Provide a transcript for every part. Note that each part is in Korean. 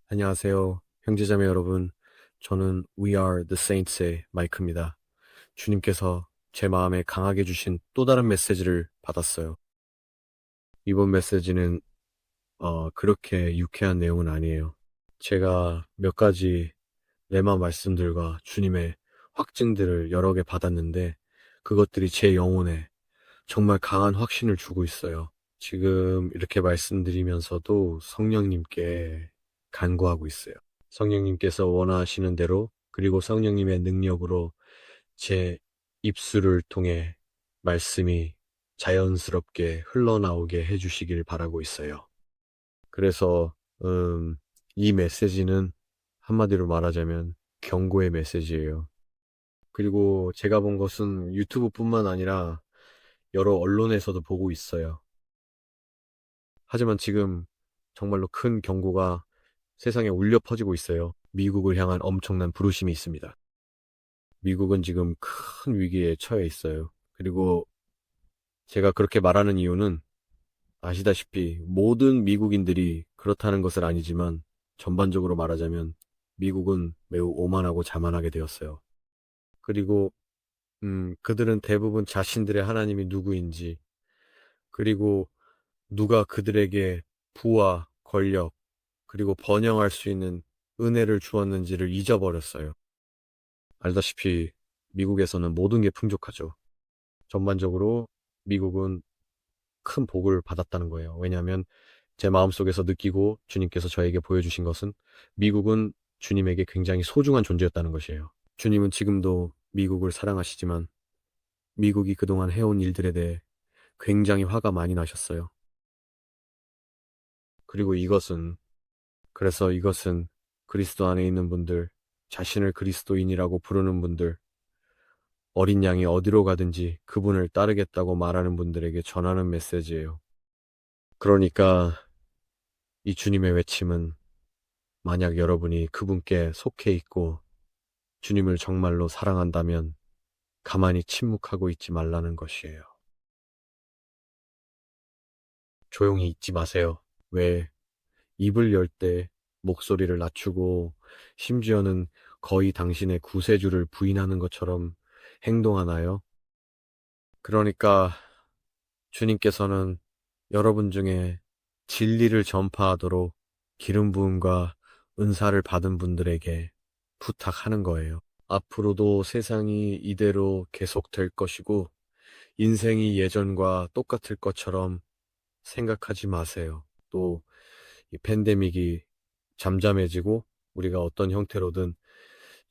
안녕하세요. 형제자매 여러분. 저는 We Are the Saints의 마이크입니다. 주님께서 제 마음에 강하게 주신 또 다른 메시지를 받았어요. 이번 메시지는 그렇게 유쾌한 내용은 아니에요. 제가 몇 가지 레마 말씀들과 주님의 확증들을 여러 개 받았는데 그것들이 제 영혼에 정말 강한 확신을 주고 있어요. 지금 이렇게 말씀드리면서도 성령님께 간구하고 있어요. 성령님께서 원하시는 대로 그리고 성령님의 능력으로 제 입술을 통해 말씀이 자연스럽게 흘러나오게 해주시길 바라고 있어요. 그래서 이 메시지는 한마디로 말하자면 경고의 메시지예요. 그리고 제가 본 것은 유튜브뿐만 아니라 여러 언론에서도 보고 있어요. 하지만 지금 정말로 큰 경고가 세상에 울려 퍼지고 있어요. 미국을 향한 엄청난 부르심이 있습니다. 미국은 지금 큰 위기에 처해 있어요. 그리고 제가 그렇게 말하는 이유는 아시다시피 모든 미국인들이 그렇다는 것은 아니지만 전반적으로 말하자면 미국은 매우 오만하고 자만하게 되었어요. 그리고 그들은 대부분 자신들의 하나님이 누구인지 그리고 누가 그들에게 부와 권력 그리고 번영할 수 있는 은혜를 주었는지를 잊어버렸어요. 알다시피 미국에서는 모든 게 풍족하죠. 전반적으로 미국은 큰 복을 받았다는 거예요. 왜냐하면 제 마음속에서 느끼고 주님께서 저에게 보여주신 것은 미국은 주님에게 굉장히 소중한 존재였다는 것이에요. 주님은 지금도 미국을 사랑하시지만 미국이 그동안 해온 일들에 대해 굉장히 화가 많이 나셨어요. 그리고 그래서 이것은 그리스도 안에 있는 분들, 자신을 그리스도인이라고 부르는 분들, 어린 양이 어디로 가든지 그분을 따르겠다고 말하는 분들에게 전하는 메시지예요. 그러니까 이 주님의 외침은 만약 여러분이 그분께 속해 있고 주님을 정말로 사랑한다면 가만히 침묵하고 있지 말라는 것이에요. 조용히 있지 마세요. 왜 입을 열 때 목소리를 낮추고 심지어는 거의 당신의 구세주를 부인하는 것처럼 행동하나요? 그러니까 주님께서는 여러분 중에 진리를 전파하도록 기름 부음과 은사를 받은 분들에게 부탁하는 거예요. 앞으로도 세상이 이대로 계속될 것이고 인생이 예전과 똑같을 것처럼 생각하지 마세요. 또 이 팬데믹이 잠잠해지고 우리가 어떤 형태로든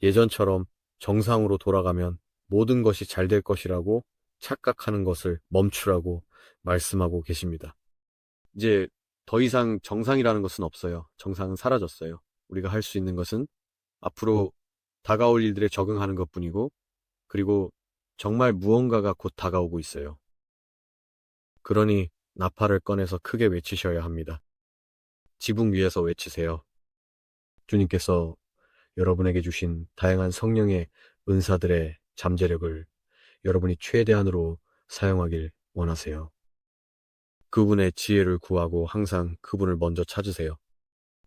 예전처럼 정상으로 돌아가면 모든 것이 잘 될 것이라고 착각하는 것을 멈추라고 말씀하고 계십니다. 이제 더 이상 정상이라는 것은 없어요. 정상은 사라졌어요. 우리가 할 수 있는 것은 앞으로 다가올 일들에 적응하는 것뿐이고, 그리고 정말 무언가가 곧 다가오고 있어요. 그러니 나팔을 꺼내서 크게 외치셔야 합니다. 지붕 위에서 외치세요. 주님께서 여러분에게 주신 다양한 성령의 은사들의 잠재력을 여러분이 최대한으로 사용하길 원하세요. 그분의 지혜를 구하고 항상 그분을 먼저 찾으세요.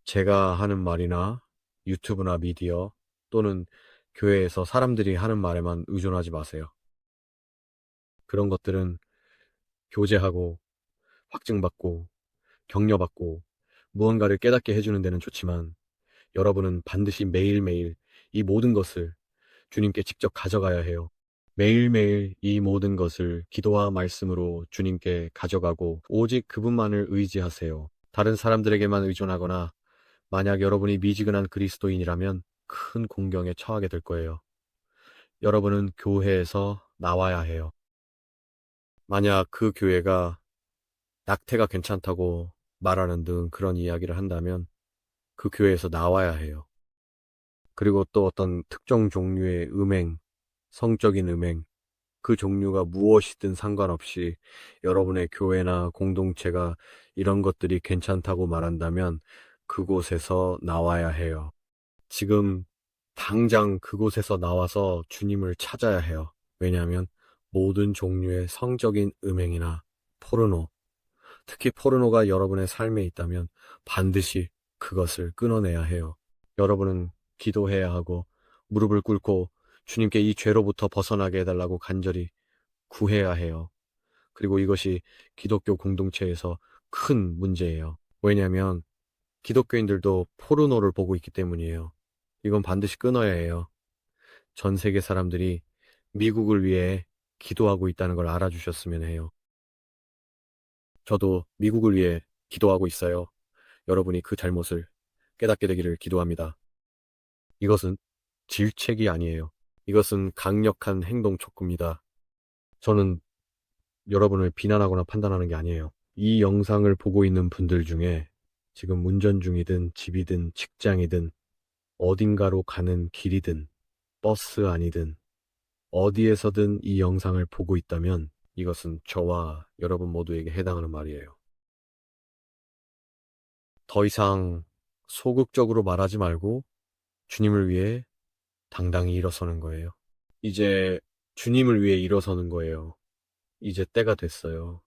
제가 하는 말이나 유튜브나 미디어 또는 교회에서 사람들이 하는 말에만 의존하지 마세요. 그런 것들은 교제하고 확증받고 격려받고 무언가를 깨닫게 해주는 데는 좋지만 여러분은 반드시 매일매일 이 모든 것을 주님께 직접 가져가야 해요. 매일매일 이 모든 것을 기도와 말씀으로 주님께 가져가고 오직 그분만을 의지하세요. 다른 사람들에게만 의존하거나 만약 여러분이 미지근한 그리스도인이라면 큰 공경에 처하게 될 거예요. 여러분은 교회에서 나와야 해요. 만약 그 교회가 낙태가 괜찮다고 말하는 등 그런 이야기를 한다면 그 교회에서 나와야 해요. 그리고 또 어떤 특정 종류의 음행, 성적인 음행, 그 종류가 무엇이든 상관없이 여러분의 교회나 공동체가 이런 것들이 괜찮다고 말한다면 그곳에서 나와야 해요. 지금 당장 그곳에서 나와서 주님을 찾아야 해요. 왜냐하면 모든 종류의 성적인 음행이나 포르노, 특히 포르노가 여러분의 삶에 있다면 반드시 그것을 끊어내야 해요. 여러분은 기도해야 하고 무릎을 꿇고 주님께 이 죄로부터 벗어나게 해달라고 간절히 구해야 해요. 그리고 이것이 기독교 공동체에서 큰 문제예요. 왜냐하면 기독교인들도 포르노를 보고 있기 때문이에요. 이건 반드시 끊어야 해요. 전 세계 사람들이 미국을 위해 기도하고 있다는 걸 알아주셨으면 해요. 저도 미국을 위해 기도하고 있어요. 여러분이 그 잘못을 깨닫게 되기를 기도합니다. 이것은 질책이 아니에요. 이것은 강력한 행동 촉구입니다. 저는 여러분을 비난하거나 판단하는 게 아니에요. 이 영상을 보고 있는 분들 중에 지금 운전 중이든 집이든 직장이든 어딘가로 가는 길이든 버스 아니든 어디에서든 이 영상을 보고 있다면 이것은 저와 여러분 모두에게 해당하는 말이에요. 더 이상 소극적으로 말하지 말고 주님을 위해 당당히 일어서는 거예요. 이제 주님을 위해 일어서는 거예요. 이제 때가 됐어요.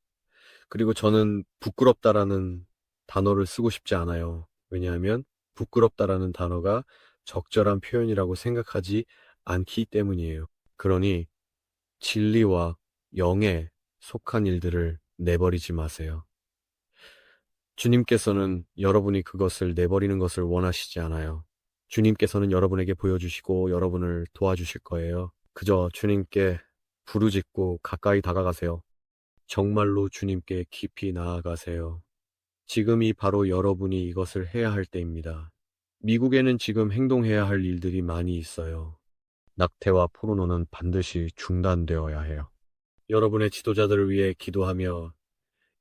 그리고 저는 부끄럽다라는 단어를 쓰고 싶지 않아요. 왜냐하면 부끄럽다라는 단어가 적절한 표현이라고 생각하지 않기 때문이에요. 그러니 진리와 영에 속한 일들을 내버리지 마세요. 주님께서는 여러분이 그것을 내버리는 것을 원하시지 않아요. 주님께서는 여러분에게 보여주시고 여러분을 도와주실 거예요. 그저 주님께 부르짖고 가까이 다가가세요. 정말로 주님께 깊이 나아가세요. 지금이 바로 여러분이 이것을 해야 할 때입니다. 미국에는 지금 행동해야 할 일들이 많이 있어요. 낙태와 포르노는 반드시 중단되어야 해요. 여러분의 지도자들을 위해 기도하며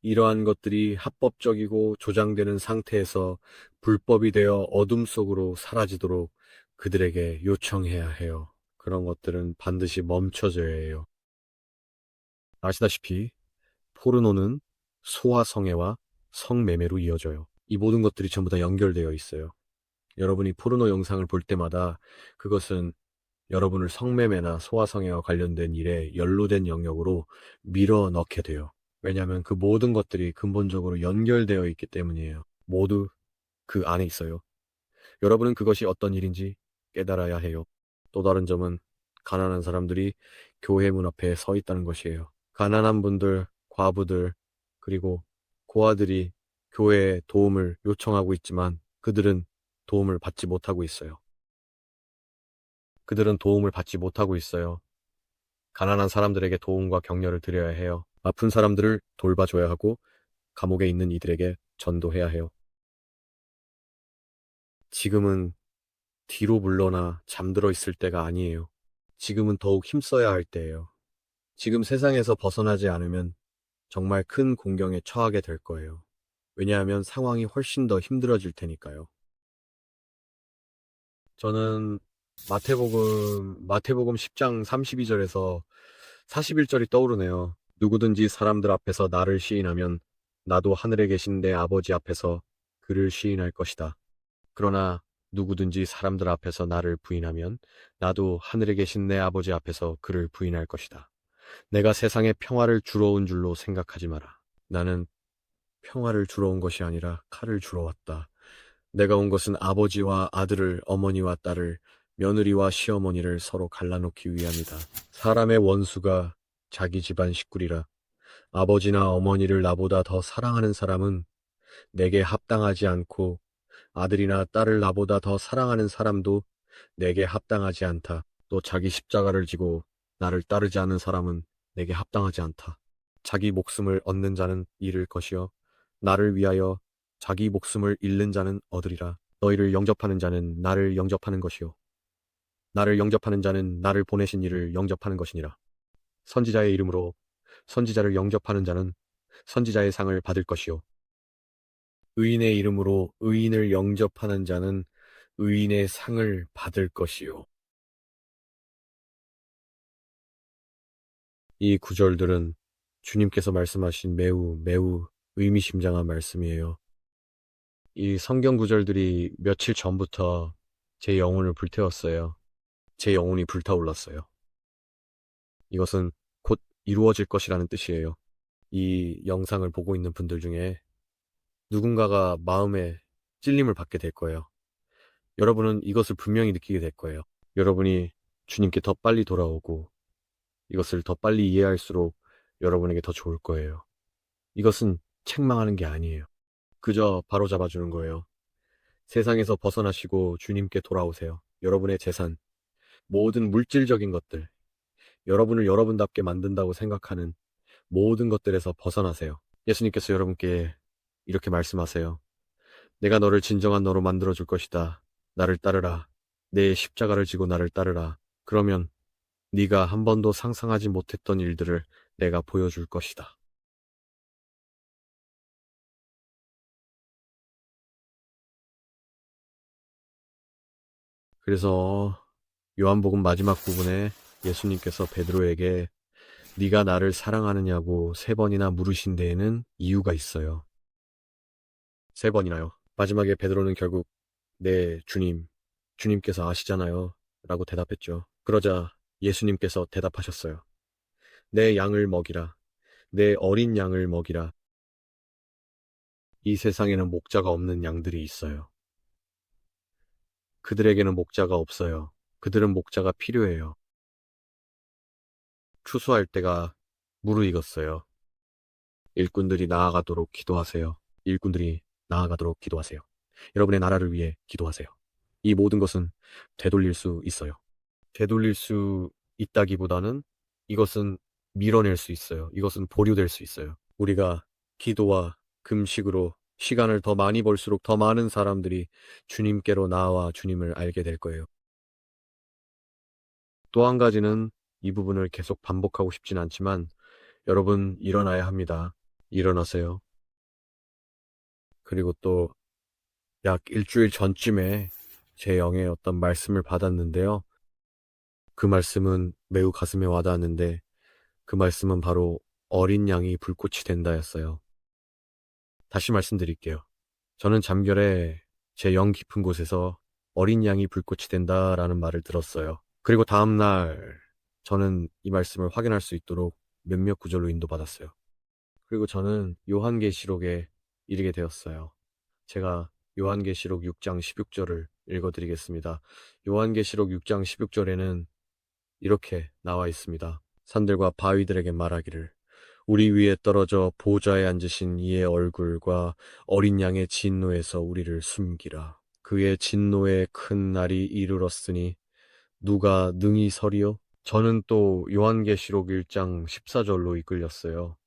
이러한 것들이 합법적이고 조장되는 상태에서 불법이 되어 어둠 속으로 사라지도록 그들에게 요청해야 해요. 그런 것들은 반드시 멈춰져야 해요. 아시다시피 포르노는 소아성애와 성매매로 이어져요. 이 모든 것들이 전부 다 연결되어 있어요. 여러분이 포르노 영상을 볼 때마다 그것은 여러분을 성매매나 소아성애와 관련된 일에 연루된 영역으로 밀어 넣게 돼요. 왜냐하면 그 모든 것들이 근본적으로 연결되어 있기 때문이에요. 모두 그 안에 있어요. 여러분은 그것이 어떤 일인지 깨달아야 해요. 또 다른 점은 가난한 사람들이 교회 문 앞에 서 있다는 것이에요. 가난한 분들, 과부들, 그리고 고아들이 교회에 도움을 요청하고 있지만 그들은 도움을 받지 못하고 있어요. 그들은 도움을 받지 못하고 있어요. 가난한 사람들에게 도움과 격려를 드려야 해요. 아픈 사람들을 돌봐줘야 하고 감옥에 있는 이들에게 전도해야 해요. 지금은 뒤로 물러나 잠들어 있을 때가 아니에요. 지금은 더욱 힘써야 할 때예요. 지금 세상에서 벗어나지 않으면 정말 큰 공경에 처하게 될 거예요. 왜냐하면 상황이 훨씬 더 힘들어질 테니까요. 저는 마태복음 10장 32절에서 41절이 떠오르네요. 누구든지 사람들 앞에서 나를 시인하면 나도 하늘에 계신 내 아버지 앞에서 그를 시인할 것이다. 그러나 누구든지 사람들 앞에서 나를 부인하면 나도 하늘에 계신 내 아버지 앞에서 그를 부인할 것이다. 내가 세상에 평화를 주러 온 줄로 생각하지 마라. 나는 평화를 주러 온 것이 아니라 칼을 주러 왔다. 내가 온 것은 아버지와 아들을, 어머니와 딸을, 며느리와 시어머니를 서로 갈라놓기 위함이다. 사람의 원수가 자기 집안 식구리라. 아버지나 어머니를 나보다 더 사랑하는 사람은 내게 합당하지 않고 아들이나 딸을 나보다 더 사랑하는 사람도 내게 합당하지 않다. 또 자기 십자가를 지고 나를 따르지 않는 사람은 내게 합당하지 않다. 자기 목숨을 얻는 자는 잃을 것이요 나를 위하여 자기 목숨을 잃는 자는 얻으리라. 너희를 영접하는 자는 나를 영접하는 것이요 나를 영접하는 자는 나를 보내신 이를 영접하는 것이니라. 선지자의 이름으로 선지자를 영접하는 자는 선지자의 상을 받을 것이요 의인의 이름으로 의인을 영접하는 자는 의인의 상을 받을 것이요. 이 구절들은 주님께서 말씀하신 매우 의미심장한 말씀이에요. 이 성경 구절들이 며칠 전부터 제 영혼을 불태웠어요. 제 영혼이 불타올랐어요. 이것은 곧 이루어질 것이라는 뜻이에요. 이 영상을 보고 있는 분들 중에 누군가가 마음에 찔림을 받게 될 거예요. 여러분은 이것을 분명히 느끼게 될 거예요. 여러분이 주님께 더 빨리 돌아오고 이것을 더 빨리 이해할수록 여러분에게 더 좋을 거예요. 이것은 책망하는 게 아니에요. 그저 바로잡아주는 거예요. 세상에서 벗어나시고 주님께 돌아오세요. 여러분의 재산, 모든 물질적인 것들, 여러분을 여러분답게 만든다고 생각하는 모든 것들에서 벗어나세요. 예수님께서 여러분께 이렇게 말씀하세요. 내가 너를 진정한 너로 만들어줄 것이다. 나를 따르라. 내 십자가를 지고 나를 따르라. 그러면 네가 한 번도 상상하지 못했던 일들을 내가 보여줄 것이다. 그래서 요한복음 마지막 부분에 예수님께서 베드로에게 네가 나를 사랑하느냐고 세 번이나 물으신 데에는 이유가 있어요. 세 번이나요. 마지막에 베드로는 결국 네, 주님께서 아시잖아요. 라고 대답했죠. 그러자 예수님께서 대답하셨어요. 내 양을 먹이라. 내 어린 양을 먹이라. 이 세상에는 목자가 없는 양들이 있어요. 그들에게는 목자가 없어요. 그들은 목자가 필요해요. 추수할 때가 무르익었어요. 일꾼들이 나아가도록 기도하세요. 일꾼들이 나아가도록 기도하세요. 여러분의 나라를 위해 기도하세요. 이 모든 것은 되돌릴 수 있어요. 되돌릴 수 있다기보다는 이것은 밀어낼 수 있어요. 이것은 보류될 수 있어요. 우리가 기도와 금식으로 시간을 더 많이 벌수록 더 많은 사람들이 주님께로 나와 주님을 알게 될 거예요. 또 한 가지는 이 부분을 계속 반복하고 싶진 않지만 여러분 일어나야 합니다. 일어나세요. 그리고 또 약 일주일 전쯤에 제 영의 어떤 말씀을 받았는데요. 그 말씀은 매우 가슴에 와닿았는데 그 말씀은 바로 어린 양이 불꽃이 된다였어요. 다시 말씀드릴게요. 저는 잠결에 제 영 깊은 곳에서 어린 양이 불꽃이 된다라는 말을 들었어요. 그리고 다음날 저는 이 말씀을 확인할 수 있도록 몇몇 구절로 인도받았어요. 그리고 저는 요한계시록에 이르게 되었어요. 제가 요한계시록 6장 16절을 읽어드리겠습니다. 요한계시록 6장 16절에는 이렇게 나와 있습니다. 산들과 바위들에게 말하기를 우리 위에 떨어져 보좌에 앉으신 이의 얼굴과 어린 양의 진노에서 우리를 숨기라. 그의 진노의 큰 날이 이르렀으니 누가 능히 서리요? 저는 또 요한계시록 1장 14절로 이끌렸어요.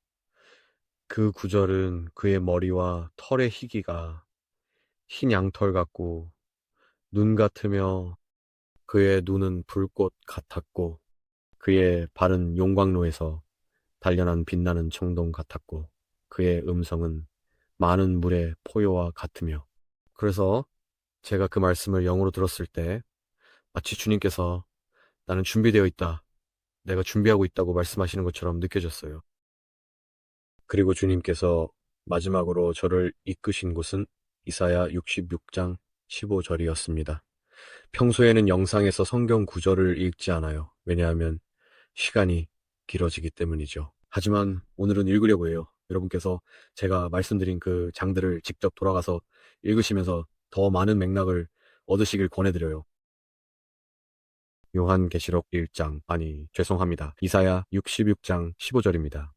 그 구절은 그의 머리와 털의 희기가 흰 양털 같고 눈 같으며 그의 눈은 불꽃 같았고 그의 발은 용광로에서 단련한 빛나는 청동 같았고 그의 음성은 많은 물의 포효와 같으며 그래서 제가 그 말씀을 영어로 들었을 때 마치 주님께서 나는 준비되어 있다. 내가 준비하고 있다고 말씀하시는 것처럼 느껴졌어요. 그리고 주님께서 마지막으로 저를 이끄신 곳은 이사야 66장 15절이었습니다. 평소에는 영상에서 성경 구절을 읽지 않아요. 왜냐하면 시간이 길어지기 때문이죠. 하지만 오늘은 읽으려고 해요. 여러분께서 제가 말씀드린 그 장들을 직접 돌아가서 읽으시면서 더 많은 맥락을 얻으시길 권해드려요. 요한계시록 1장, 아니 죄송합니다. 이사야 66장 15절입니다.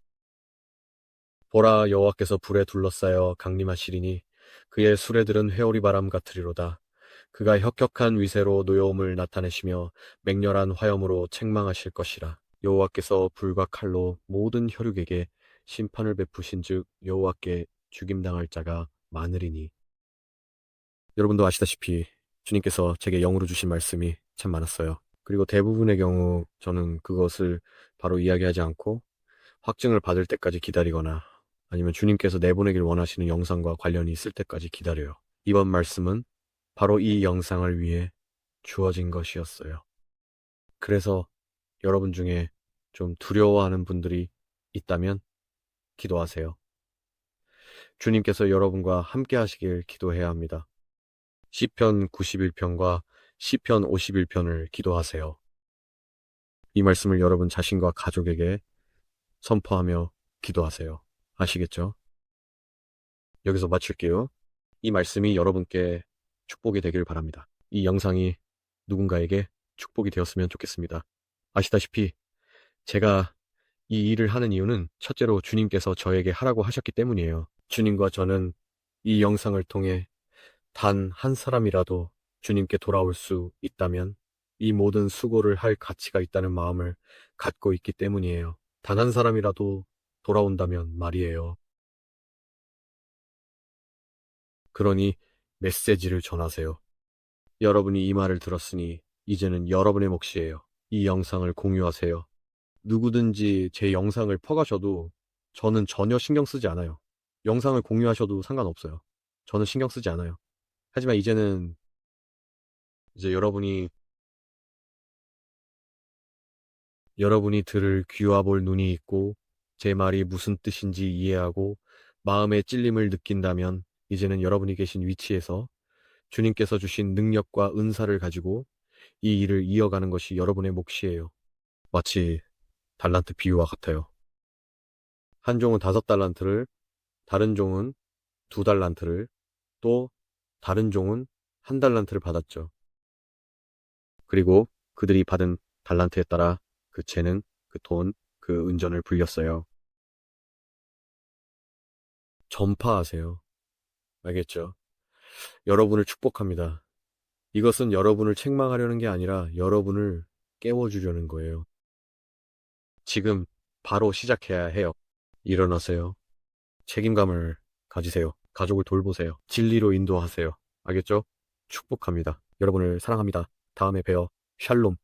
보라 여호와께서 불에 둘러싸여 강림하시리니 그의 수레들은 회오리 바람 같으리로다. 그가 혁혁한 위세로 노여움을 나타내시며 맹렬한 화염으로 책망하실 것이라. 여호와께서 불과 칼로 모든 혈육에게 심판을 베푸신즉 여호와께 죽임당할 자가 많으리니. 여러분도 아시다시피 주님께서 제게 영으로 주신 말씀이 참 많았어요. 그리고 대부분의 경우 저는 그것을 바로 이야기하지 않고 확증을 받을 때까지 기다리거나 아니면 주님께서 내보내길 원하시는 영상과 관련이 있을 때까지 기다려요. 이번 말씀은 바로 이 영상을 위해 주어진 것이었어요. 그래서 여러분 중에 좀 두려워하는 분들이 있다면 기도하세요. 주님께서 여러분과 함께 하시길 기도해야 합니다. 시편 91편과 시편 51편을 기도하세요. 이 말씀을 여러분 자신과 가족에게 선포하며 기도하세요. 아시겠죠? 여기서 마칠게요. 이 말씀이 여러분께 축복이 되길 바랍니다. 이 영상이 누군가에게 축복이 되었으면 좋겠습니다. 아시다시피 제가 이 일을 하는 이유는 첫째로 주님께서 저에게 하라고 하셨기 때문이에요. 주님과 저는 이 영상을 통해 단 한 사람이라도 주님께 돌아올 수 있다면 이 모든 수고를 할 가치가 있다는 마음을 갖고 있기 때문이에요. 단 한 사람이라도 돌아온다면 말이에요. 그러니 메시지를 전하세요. 여러분이 이 말을 들었으니 이제는 여러분의 몫이에요. 이 영상을 공유하세요. 누구든지 제 영상을 퍼가셔도 저는 전혀 신경 쓰지 않아요. 영상을 공유하셔도 상관없어요. 저는 신경 쓰지 않아요. 하지만 이제는 이제 여러분이 들을 귀와 볼 눈이 있고 제 말이 무슨 뜻인지 이해하고 마음의 찔림을 느낀다면 이제는 여러분이 계신 위치에서 주님께서 주신 능력과 은사를 가지고 이 일을 이어가는 것이 여러분의 몫이에요. 마치 달란트 비유와 같아요. 한 종은 5달란트를, 다른 종은 2달란트를, 또 다른 종은 1달란트를 받았죠. 그리고 그들이 받은 달란트에 따라 그 재능, 그 돈, 그 은전을 불렸어요. 전파하세요. 알겠죠? 여러분을 축복합니다. 이것은 여러분을 책망하려는 게 아니라 여러분을 깨워주려는 거예요. 지금 바로 시작해야 해요. 일어나세요. 책임감을 가지세요. 가족을 돌보세요. 진리로 인도하세요. 알겠죠? 축복합니다. 여러분을 사랑합니다. 다음에 봬요. 샬롬.